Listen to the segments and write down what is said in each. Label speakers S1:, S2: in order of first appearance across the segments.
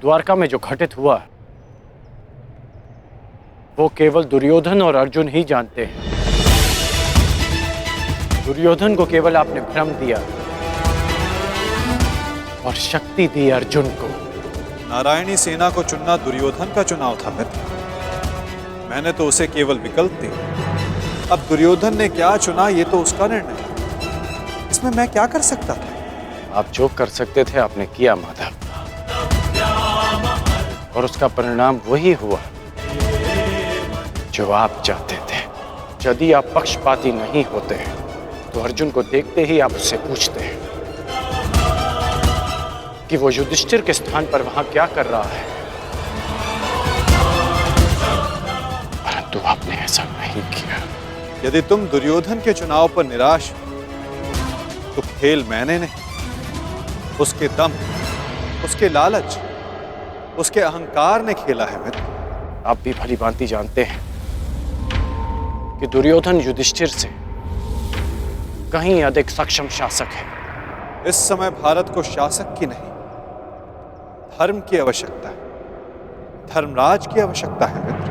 S1: द्वारका में जो घटित हुआ वो केवल दुर्योधन और अर्जुन ही जानते हैं। दुर्योधन को केवल आपने भ्रम दिया और शक्ति दी अर्जुन को।
S2: नारायणी सेना को चुनना दुर्योधन का चुनाव था मित्र। मैंने तो उसे केवल विकल्प दी। अब दुर्योधन ने क्या चुना ये तो उसका निर्णय है। इसमें मैं क्या कर सकता था?
S1: आप जो कर सकते थे आपने किया माधव, और उसका परिणाम वही हुआ जो आप चाहते थे। यदि आप पक्षपाती नहीं होते तो अर्जुन को देखते ही आप उससे पूछते कि वो युधिष्ठिर के स्थान पर वहां क्या कर रहा है, परंतु आपने ऐसा नहीं किया।
S2: यदि तुम दुर्योधन के चुनाव पर निराश हो तो खेल मैंने नहीं, उसके दम, उसके लालच, उसके अहंकार ने खेला है मित्र।
S1: आप भी भली भांति जानते हैं कि दुर्योधन युधिष्ठिर से कहीं अधिक सक्षम शासक है।
S2: इस समय भारत को शासक की नहीं, धर्म की आवश्यकता है, धर्मराज की आवश्यकता है मित्र।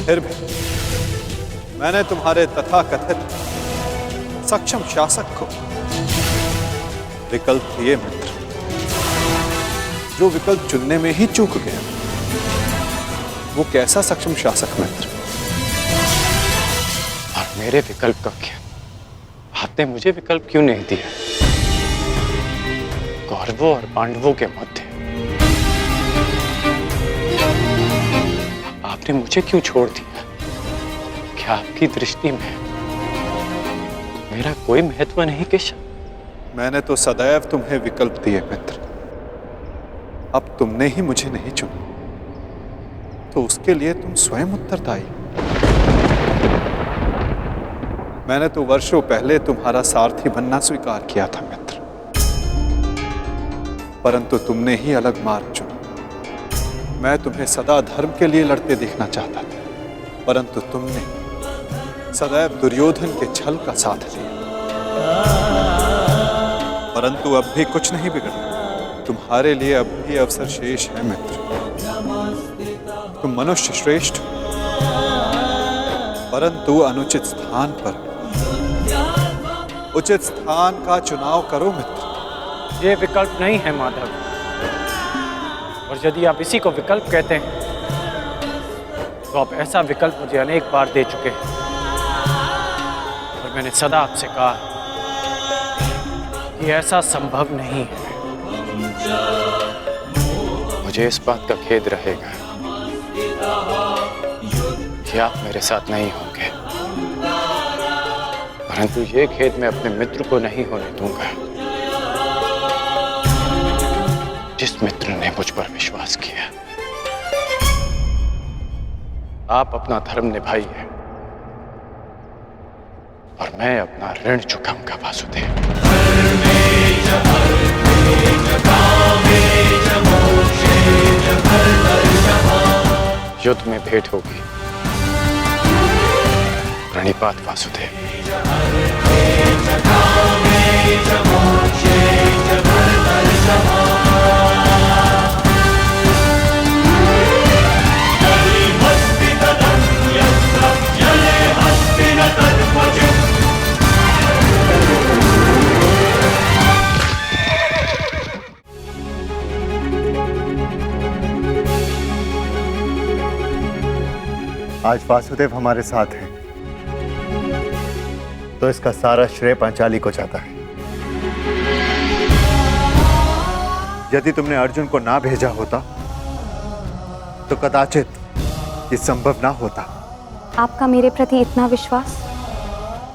S2: फिर भी मैंने तुम्हारे तथाकथित सक्षम शासक को विकल्प दिए मित्र, जो विकल्प चुनने में ही चूक गया। वो कैसा सक्षम शासक मित्र?
S1: और मेरे विकल्प का क्या? आपने मुझे विकल्प क्यों नहीं दिया? कौरवों और पांडवों के मध्य आपने मुझे क्यों छोड़ दिया? क्या आपकी दृष्टि में मेरा कोई महत्व नहीं केशव?
S2: मैंने तो सदैव तुम्हें विकल्प दिए मित्र। अब तुमने ही मुझे नहीं चुना तो उसके लिए तुम स्वयं उत्तरदायी। मैंने तो वर्षों पहले तुम्हारा सारथी बनना स्वीकार किया था मित्र, परंतु तुमने ही अलग मार्ग चुना। मैं तुम्हें सदा धर्म के लिए लड़ते देखना चाहता था, परंतु तुमने सदैव दुर्योधन के छल का साथ लिया। परंतु अब भी कुछ नहीं बिगड़ा। तुम्हारे लिए अब भी अवसर शेष है मित्र। तुम मनुष्य श्रेष्ठ हो, परंतु अनुचित स्थान पर। उचित स्थान का चुनाव करो मित्र।
S1: ये विकल्प नहीं है माधव, और यदि आप इसी को विकल्प कहते हैं तो आप ऐसा विकल्प मुझे अनेक बार दे चुके हैं, और मैंने सदा आपसे कहा कि ऐसा संभव नहीं है। मुझे इस बात का खेद रहेगा कि आप मेरे साथ नहीं होंगे, परंतु ये खेद मैं अपने मित्र को नहीं होने दूंगा, जिस मित्र ने मुझ पर विश्वास किया। आप अपना धर्म निभाइए और मैं अपना ऋण चुकाऊंगा वासुदेव। युद्ध में भेंट होगी। प्रणिपात वासुदेव।
S3: आज वासुदेव हमारे साथ हैं, तो इसका सारा श्रेय पांचाली को जाता है। यदि तुमने अर्जुन को ना भेजा होता तो कदाचित ये संभव ना होता।
S4: आपका मेरे प्रति इतना विश्वास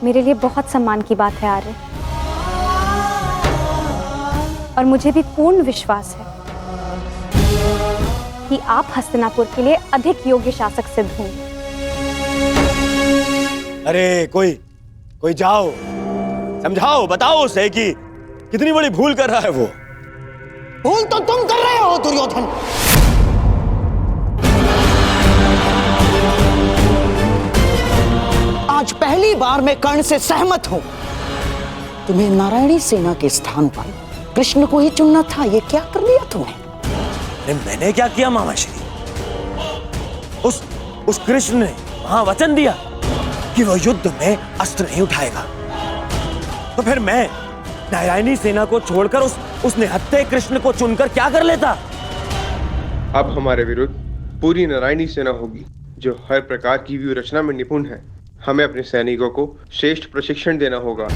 S4: मेरे लिए बहुत सम्मान की बात है आर्य, और मुझे भी पूर्ण विश्वास है कि आप हस्तिनापुर के लिए अधिक योग्य शासक सिद्ध होंगे।
S5: अरे कोई जाओ, समझाओ, बताओ उसे कि कितनी बड़ी भूल कर रहा है वो।
S6: भूल तो तुम कर रहे हो दुर्योधन। आज पहली बार मैं कर्ण से सहमत हूं। तुम्हें नारायणी सेना के स्थान पर कृष्ण को ही चुनना था, ये क्या कर लिया तुमने?
S5: अरे मैंने क्या किया मामाश्री? उस कृष्ण ने वहां वचन दिया कि वो युद्ध में अस्त्र नहीं उठाएगा, तो फिर मैं नारायणी सेना को छोड़कर उस निहत्थे कृष्ण को चुनकर क्या कर लेता?
S7: अब हमारे विरुद्ध पूरी नारायणी सेना होगी जो हर प्रकार की व्यू रचना में निपुण है। हमें अपने सैनिकों को श्रेष्ठ प्रशिक्षण देना होगा।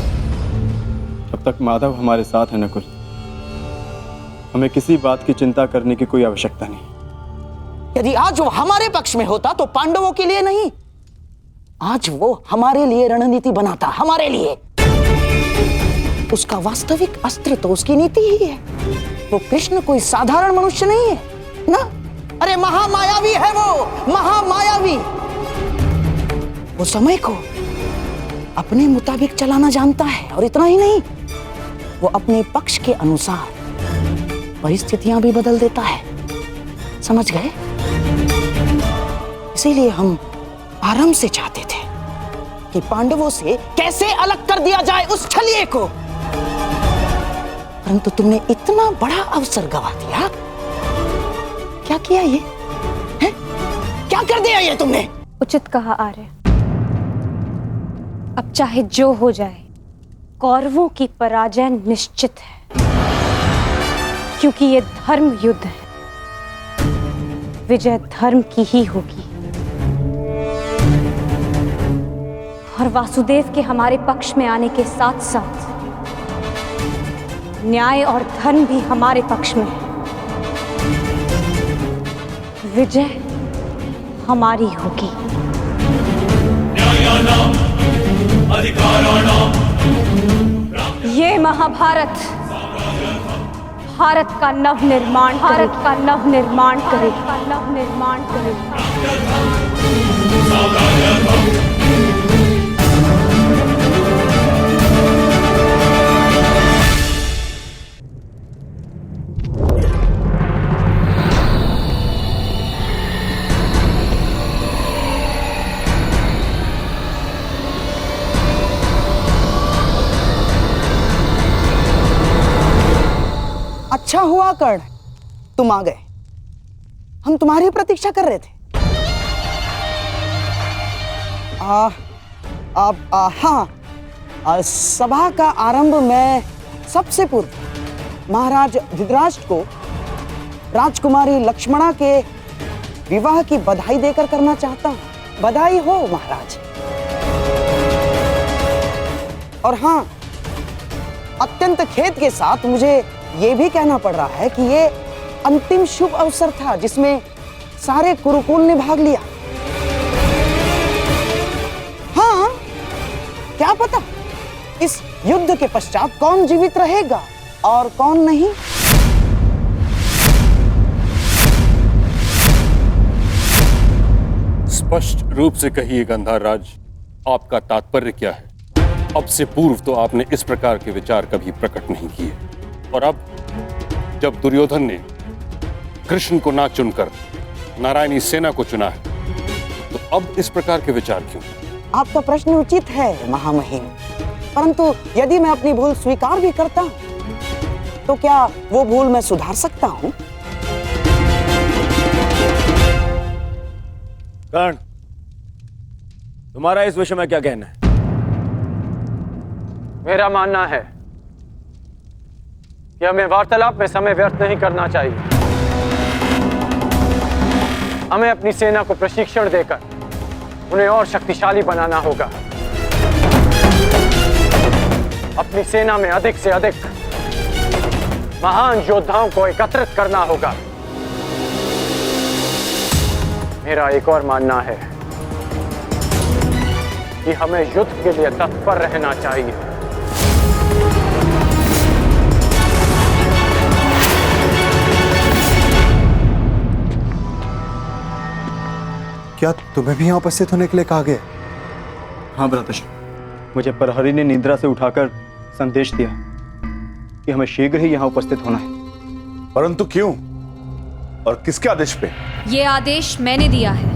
S8: जब तक माधव हमारे साथ है नकुल, हमें किसी बात की चिंता करने की कोई आवश्यकता नहीं।
S6: यदि आज वो हमारे पक्ष में होता तो पांडवों के लिए नहीं, आज वो हमारे लिए रणनीति बनाता, हमारे लिए। उसका वास्तविक अस्त्र तो उसकी नीति ही है। वो कृष्ण कोई साधारण मनुष्य नहीं है ना। अरे महामायावी है वो, महामायावी। वो समय को अपने मुताबिक चलाना जानता है, और इतना ही नहीं, वो अपने पक्ष के अनुसार परिस्थितियां भी बदल देता है। समझ गए? इसीलिए हम आरंभ से चाहते थे कि पांडवों से कैसे अलग कर दिया जाए उस छलिए को, परंतु तुमने इतना बड़ा अवसर गवा दिया। क्या किया ये है? क्या कर दिया ये तुमने?
S4: उचित कहा आर्य। अब चाहे जो हो जाए, कौरवों की पराजय निश्चित है, क्योंकि ये धर्म युद्ध है। विजय धर्म की ही होगी, और वासुदेव के हमारे पक्ष में आने के साथ साथ न्याय और धर्म भी हमारे पक्ष में है। विजय हमारी होगी। ये महाभारत भारत का नव निर्माण करेगा।
S6: अच्छा हुआ कर्ण, तुम आ गए। हम तुम्हारी प्रतीक्षा कर रहे थे। हाँ, सभा का आरंभ मैं सबसे पूर्व महाराज धृतराष्ट्र को राजकुमारी लक्ष्मणा के विवाह की बधाई देकर करना चाहता हूं। बधाई हो महाराज। और हाँ, अत्यंत खेद के साथ मुझे ये भी कहना पड़ रहा है कि ये अंतिम शुभ अवसर था जिसमें सारे कुरुकुल ने भाग लिया। हाँ, क्या पता इस युद्ध के पश्चात कौन जीवित रहेगा और कौन नहीं।
S9: स्पष्ट रूप से कहिए गंधाराज, आपका तात्पर्य क्या है? अब से पूर्व तो आपने इस प्रकार के विचार कभी प्रकट नहीं किए, और अब जब दुर्योधन ने कृष्ण को ना चुनकर नारायणी सेना को चुना है, तो अब इस प्रकार के विचार क्यों?
S6: आपका प्रश्न उचित है महामहिम, परंतु यदि मैं अपनी भूल स्वीकार भी करता हूं, तो क्या वो भूल मैं सुधार सकता हूं?
S5: कर्ण, तुम्हारा इस विषय में क्या कहना है?
S1: मेरा मानना है कि हमें वार्तालाप में समय व्यर्थ नहीं करना चाहिए। हमें अपनी सेना को प्रशिक्षण देकर उन्हें और शक्तिशाली बनाना होगा। अपनी सेना में अधिक से अधिक महान योद्धाओं को एकत्रित करना होगा। मेरा एक और मानना है कि हमें युद्ध के लिए तत्पर रहना चाहिए।
S3: क्या तुम्हें भी यहाँ उपस्थित होने के लिए कहा गया?
S8: हाँ भ्रातृश्री, मुझे प्रहरी ने निद्रा से उठाकर संदेश दिया कि हमें शीघ्र ही यहाँ उपस्थित होना है।
S10: परंतु क्यों और किसके आदेश पे?
S11: ये आदेश मैंने दिया है।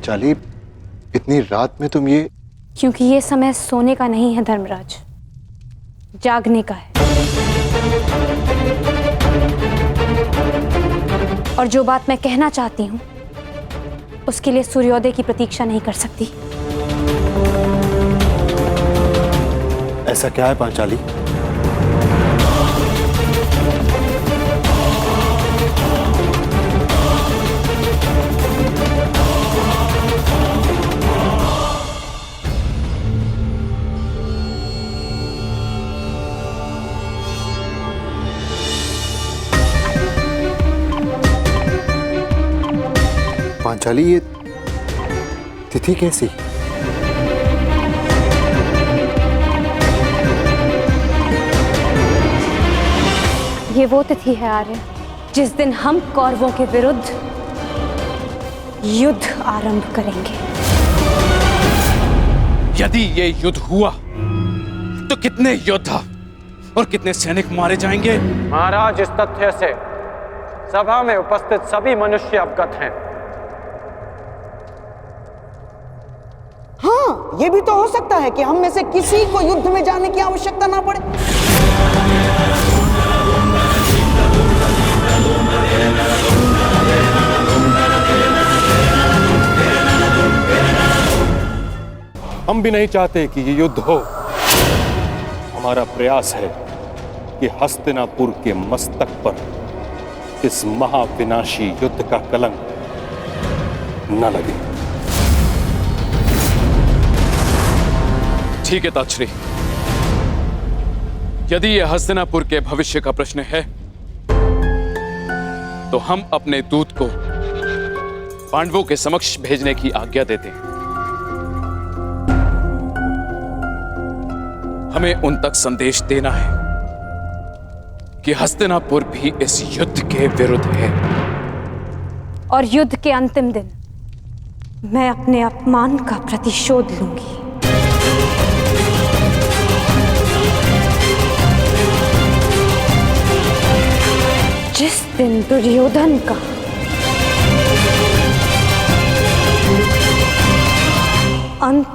S3: पांचाली, इतनी रात में तुम ये?
S4: क्योंकि ये समय सोने का नहीं है धर्मराज, जागने का है। और जो बात मैं कहना चाहती हूं उसके लिए सूर्योदय की प्रतीक्षा नहीं कर सकती।
S3: ऐसा क्या है पांचाली? पांचाली, ये तिथि कैसी?
S4: ये वो तिथि है आर्य जिस दिन हम कौरवों के विरुद्ध युद्ध आरंभ करेंगे।
S1: यदि ये युद्ध हुआ तो कितने योद्धा और कितने सैनिक मारे जाएंगे? महाराज, इस तथ्य से सभा में उपस्थित सभी मनुष्य अवगत हैं।
S6: हाँ, ये भी तो हो सकता है कि हम में से किसी को युद्ध में जाने की आवश्यकता ना पड़े।
S9: हम भी नहीं चाहते कि ये युद्ध हो। हमारा प्रयास है कि हस्तिनापुर के मस्तक पर इस महाविनाशी युद्ध का कलंक न लगे।
S12: ठीक है ताक्षरी, यदि यह हस्तिनापुर के भविष्य का प्रश्न है तो हम अपने दूत को पांडवों के समक्ष भेजने की आज्ञा देते हैं। हमें उन तक संदेश देना है कि हस्तिनापुर भी इस युद्ध के विरुद्ध है।
S4: और युद्ध के अंतिम दिन मैं अपने अपमान का प्रतिशोध लूंगी। जिस दिन दुर्योधन का अंत